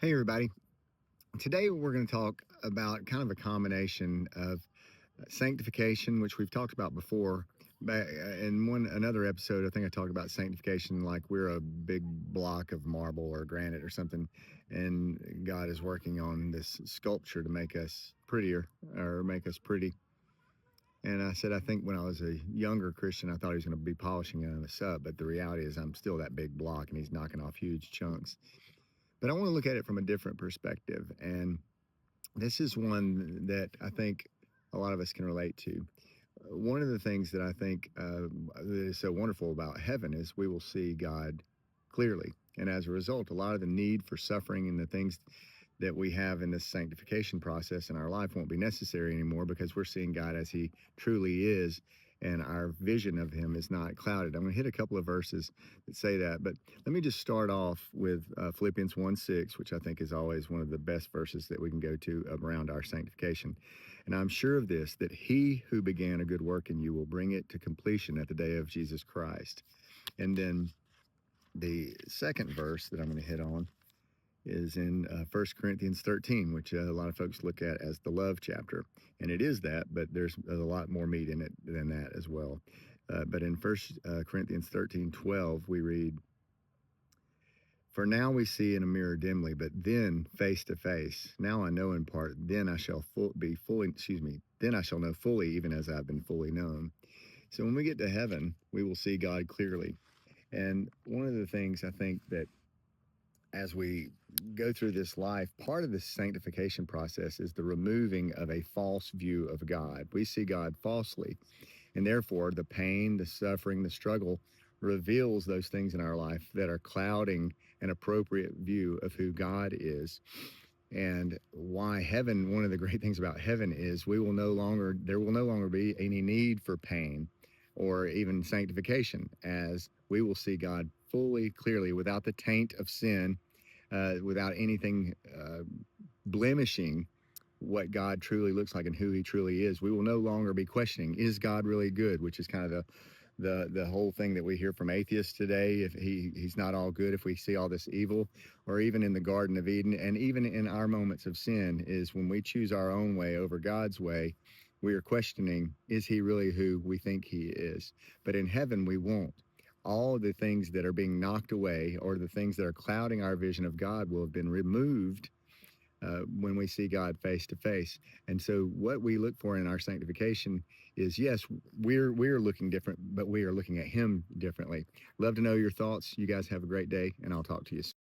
Hey, everybody. Today we're going to talk about kind of a combination of sanctification, which we've talked about before. But in another episode, I think I talked about sanctification like we're a big block of marble or granite or something, and God is working on this sculpture to make us prettier or make us pretty. And I said, I think when I was a younger Christian, I thought he was going to be polishing us up, but the reality is I'm still that big block, and he's knocking off huge chunks. But I want to look at it from a different perspective. And this is one that I think a lot of us can relate to. One of the things that I think that is so wonderful about heaven is we will see God clearly. And as a result, a lot of the need for suffering and the things that we have in this sanctification process in our life won't be necessary anymore because we're seeing God as he truly is, and our vision of him is not clouded. I'm going to hit a couple of verses that say that, but let me just start off with Philippians 1:6, which I think is always one of the best verses that we can go to around our sanctification. And I'm sure of this, that he who began a good work in you will bring it to completion at the day of Jesus Christ. And then the second verse that I'm going to hit on is in 1 Corinthians 13, which a lot of folks look at as the love chapter. And it is that, but there's a lot more meat in it than that as well. But in 1 Corinthians 13:12, we read, "For now we see in a mirror dimly, but then face to face. Now I know in part, then I shall then I shall know fully, even as I've been fully known." So when we get to heaven, we will see God clearly. And one of the things I think that as we go through this life, part of the sanctification process is the removing of a false view of God. We see God falsely, and therefore the pain, the suffering, the struggle reveals those things in our life that are clouding an appropriate view of who God is. And why heaven, one of the great things about heaven is there will no longer be any need for pain or even sanctification, as we will see God fully, clearly, without the taint of sin, without anything blemishing what God truly looks like and who he truly is. We will no longer be questioning, is God really good? Which is kind of the whole thing that we hear from atheists today. If he's not all good, if we see all this evil, or even in the Garden of Eden, and even in our moments of sin, is when we choose our own way over God's way, we are questioning, is he really who we think he is? But in heaven, we won't. All of the things that are being knocked away, or the things that are clouding our vision of God, will have been removed when we see God face to face. And so what we look for in our sanctification is, yes, we're looking different, but we are looking at him differently. Love to know your thoughts. You guys have a great day, and I'll talk to you soon.